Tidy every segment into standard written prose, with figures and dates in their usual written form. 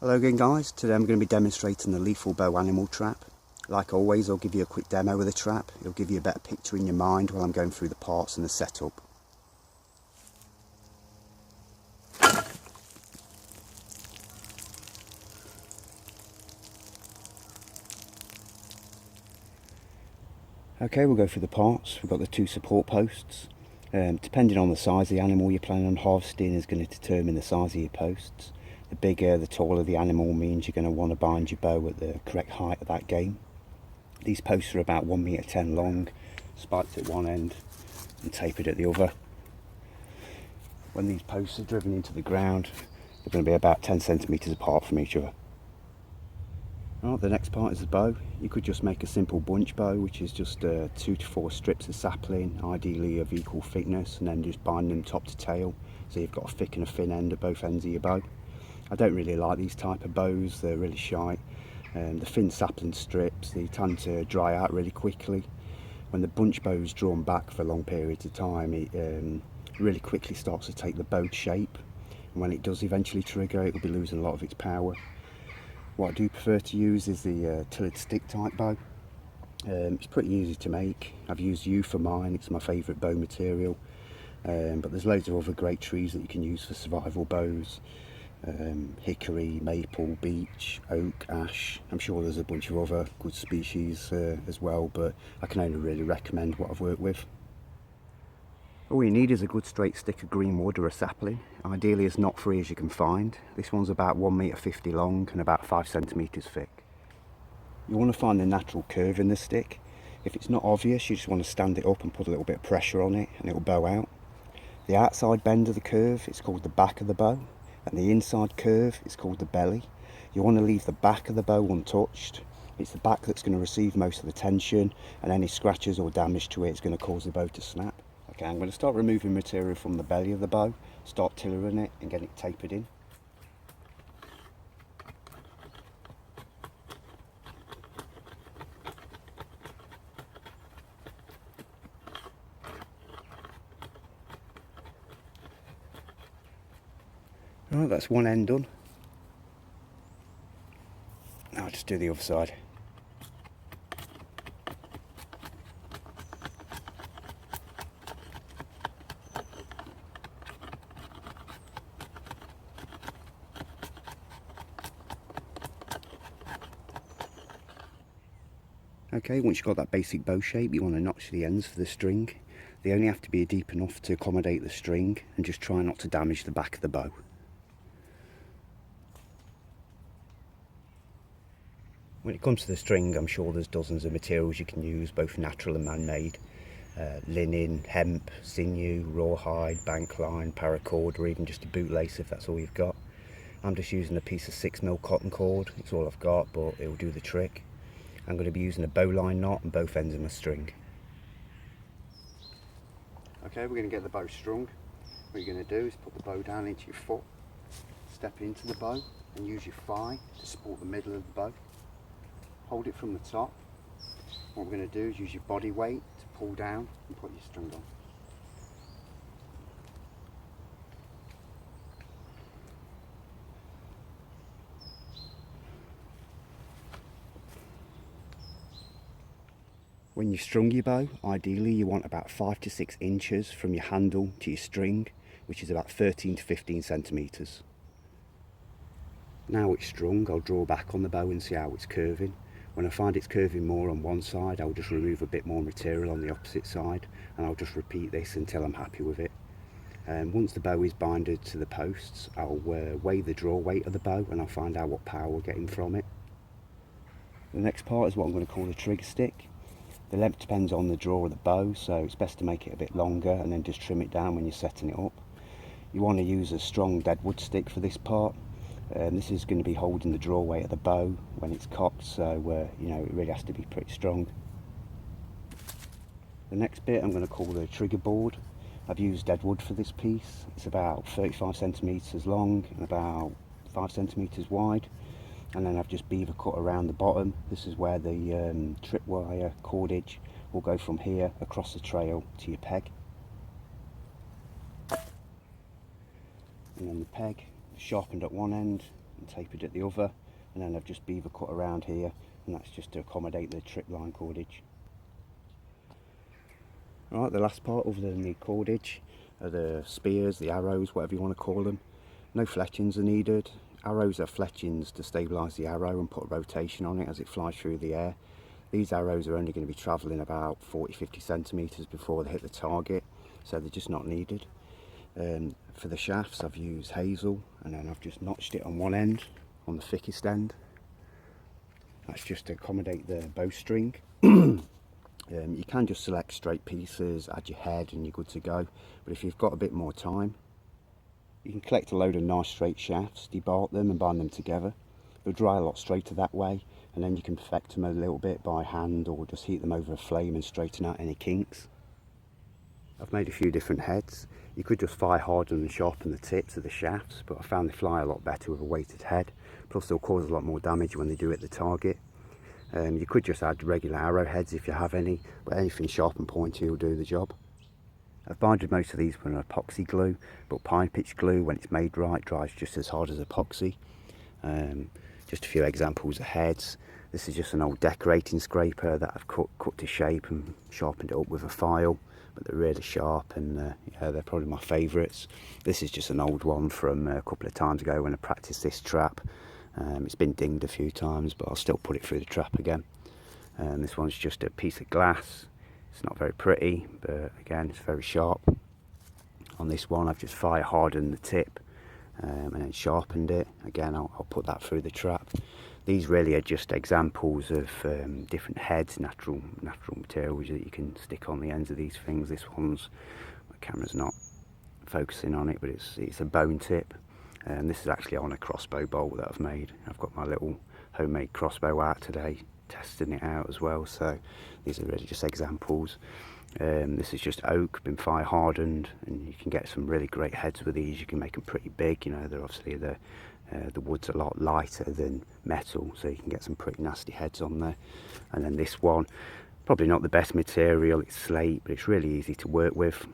Hello again guys, today I'm going to be demonstrating the lethal bow animal trap. Like always, I'll give you a quick demo of the trap. It'll give you a better picture in your mind while I'm going through the parts and the setup. Okay, we'll go through the parts. We've got the two support posts. Depending on the size of the animal you're planning on harvesting is going to determine the size of your posts. The bigger, the taller the animal means you're going to want to bind your bow at the correct height of that game. These posts are about 1.10 m long, spiked at one end and tapered at the other. When these posts are driven into the ground, they're going to be about 10 centimetres apart from each other. Right, the next part is the bow. You could just make a simple bunch bow, which is just 2 to 4 strips of sapling, ideally of equal thickness, and then just bind them top to tail, so you've got a thick and a thin end at both ends of your bow. I don't really like these type of bows, they're really shite. The thin sapling strips, they tend to dry out really quickly. When the bunch bow is drawn back for long periods of time, it really quickly starts to take the bowed shape, and when it does eventually trigger, it will be losing a lot of its power. What I do prefer to use is the tillered stick type bow. It's pretty easy to make. I've used yew for mine, it's my favourite bow material, but there's loads of other great trees that you can use for survival bows. Hickory, maple, beech, oak, ash. I'm sure there's a bunch of other good species as well, but I can only really recommend what I've worked with. All you need is a good straight stick of green wood or a sapling, ideally as knot free as you can find. This one's about 1.50 m long and about 5 centimetres thick. You want to find the natural curve in the stick. If it's not obvious, you just want to stand it up and put a little bit of pressure on it and it will bow out. The outside bend of the curve is called the back of the bow, and the inside curve is called the belly. You want to leave the back of the bow untouched. It's the back that's going to receive most of the tension, and any scratches or damage to it is going to cause the bow to snap. Okay, I'm going to start removing material from the belly of the bow, start tillering it and get it tapered in. Right, that's one end done. Now I'll just do the other side. Okay, once you've got that basic bow shape, you want to notch the ends for the string. They only have to be deep enough to accommodate the string, and just try not to damage the back of the bow. When it comes to the string, I'm sure there's dozens of materials you can use, both natural and man-made. Linen, hemp, sinew, rawhide, bankline, paracord, or even just a bootlace if that's all you've got. I'm just using a piece of 6mm cotton cord, it's all I've got, but it will do the trick. I'm going to be using a bowline knot on both ends of my string. Okay, we're going to get the bow strung. What you're going to do is put the bow down into your foot, step into the bow and use your thigh to support the middle of the bow. Hold it from the top. What we're going to do is use your body weight to pull down and put your string on. When you've strung your bow, ideally you want about 5 to 6 inches from your handle to your string, which is about 13 to 15 centimetres. Now it's strung, I'll draw back on the bow and see how it's curving. When I find it's curving more on one side, I'll just remove a bit more material on the opposite side, and I'll just repeat this until I'm happy with it. Once the bow is binded to the posts, I'll weigh the draw weight of the bow and I'll find out what power we're getting from it. The next part is what I'm going to call the trigger stick. The length depends on the draw of the bow, so it's best to make it a bit longer and then just trim it down when you're setting it up. You want to use a strong deadwood stick for this part. This is going to be holding the draw weight of the bow when it's cocked, so you know, it really has to be pretty strong. The next bit I'm going to call the trigger board. I've used deadwood for this piece. It's about 35 centimetres long and about 5 centimetres wide. And then I've just beaver cut around the bottom. This is where the tripwire cordage will go from here across the trail to your peg. And then the peg sharpened at one end and tapered at the other, and then I've just beaver cut around here, and that's just to accommodate the trip line cordage. Right, the last part other than the cordage are the spears, the arrows, whatever you want to call them. No fletchings are needed. Arrows are fletchings to stabilise the arrow and put a rotation on it as it flies through the air. These arrows are only going to be travelling about 40-50 centimetres before they hit the target, so they're just not needed. For the shafts I've used hazel, and then I've just notched it on one end, on the thickest end. That's just to accommodate the bowstring. You can just select straight pieces, add your head and you're good to go, but if you've got a bit more time, you can collect a load of nice straight shafts, debark them and bind them together. They'll dry a lot straighter that way, and then you can perfect them a little bit by hand or just heat them over a flame and straighten out any kinks. I've made a few different heads. You could just fire harden and sharpen the tips of the shafts, but I found they fly a lot better with a weighted head, plus they'll cause a lot more damage when they do hit the target. You could just add regular arrowheads if you have any, but anything sharp and pointy will do the job. I've binded most of these with an epoxy glue, but pine pitch glue, when it's made right, dries just as hard as epoxy. Just a few examples of heads. This is just an old decorating scraper that I've cut to shape and sharpened it up with a file, but they're really sharp, and yeah, they're probably my favourites. This is just an old one from a couple of times ago when I practiced this trap. It's been dinged a few times, but I'll still put it through the trap again. This one's just a piece of glass. It's not very pretty, but again, it's very sharp. On this one, I've just fire hardened the tip and then sharpened it. Again, I'll put that through the trap. These really are just examples of different heads, natural materials that you can stick on the ends of these things. This one's, my camera's not focusing on it, but it's a bone tip. And this is actually on a crossbow bolt that I've made. I've got my little homemade crossbow out today, testing it out as well, so these are really just examples. This is just oak, been fire hardened, and you can get some really great heads with these. You can make them pretty big, you know, they're obviously the wood's a lot lighter than metal, so you can get some pretty nasty heads on there. And then this one, probably not the best material, it's slate, but it's really easy to work with.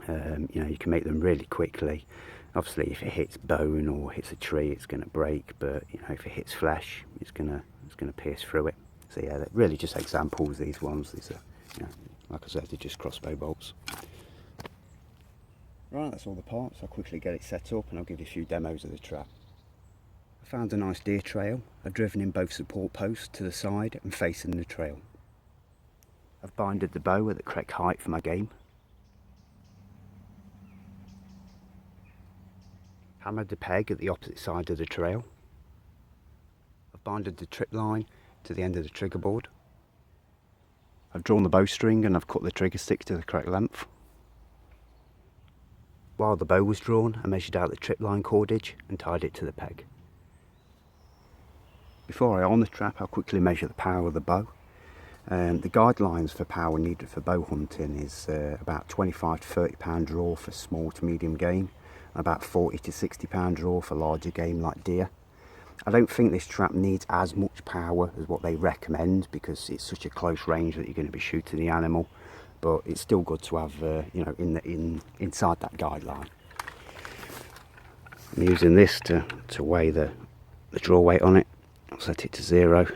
You know, you can make them really quickly. Obviously if it hits bone or hits a tree, it's going to break, but you know, if it hits flesh, it's going to pierce through it. So yeah, they're really just examples, these ones. These are, you know, like I said, they're just crossbow bolts. Right, that's all the parts. I'll quickly get it set up and I'll give you a few demos of the trap. I found a nice deer trail. I've driven in both support posts to the side and facing the trail. I've binded the bow at the correct height for my game. Hammered the peg at the opposite side of the trail. I've binded the trip line to the end of the trigger board. I've drawn the bowstring and I've cut the trigger stick to the correct length. While the bow was drawn, I measured out the trip line cordage and tied it to the peg. Before I on the trap, I'll quickly measure the power of the bow. The guidelines for power needed for bow hunting is about 25 to 30 pound draw for small to medium game, about 40 to 60 pound draw for larger game like deer. I don't think this trap needs as much power as what they recommend because it's such a close range that you're going to be shooting the animal, but it's still good to have you know, inside that guideline. I'm using this to weigh the draw weight on it. I'll set it to 0.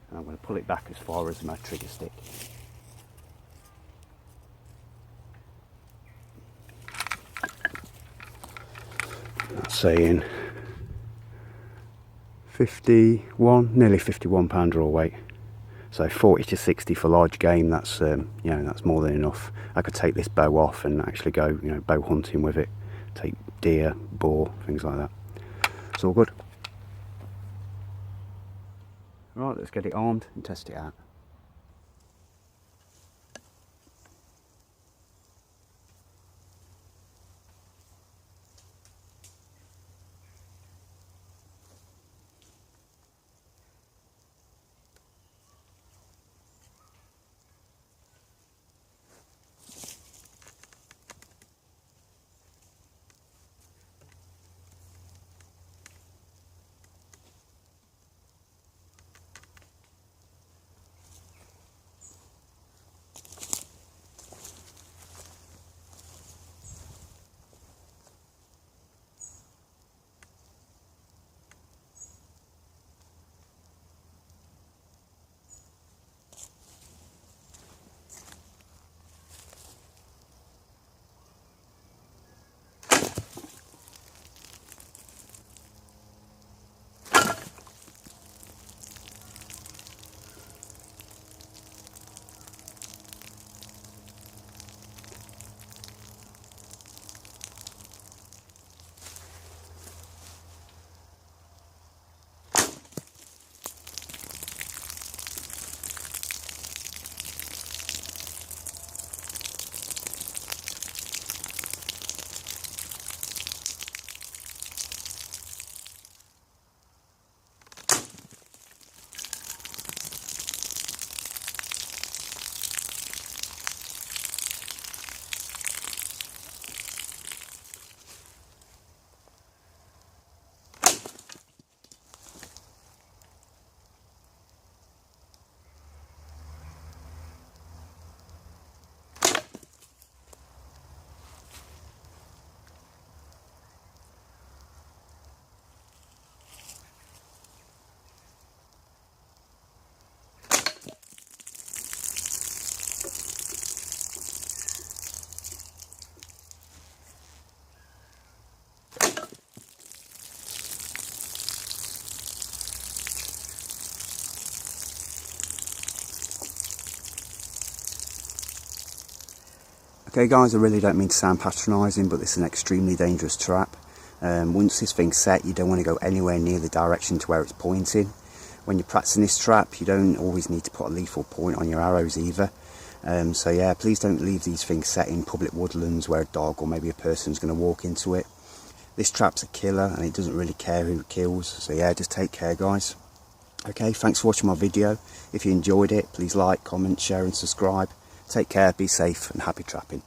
And I'm going to pull it back as far as my trigger stick. That's saying 51, nearly 51 pound draw weight. So 40 to 60 for large game. That's you know, that's more than enough. I could take this bow off and actually go, you know, bow hunting with it. Take deer, boar, things like that. It's all good. Right, let's get it armed and test it out. Okay guys, I really don't mean to sound patronising, but this is an extremely dangerous trap. Once this thing's set, you don't want to go anywhere near the direction to where it's pointing. When you're practicing this trap, you don't always need to put a lethal point on your arrows either. So yeah, please don't leave these things set in public woodlands where a dog or maybe a person's going to walk into it. This trap's a killer and it doesn't really care who it kills, so yeah, just take care guys. Okay, thanks for watching my video. If you enjoyed it, please like, comment, share and subscribe. Take care, be safe and happy trapping.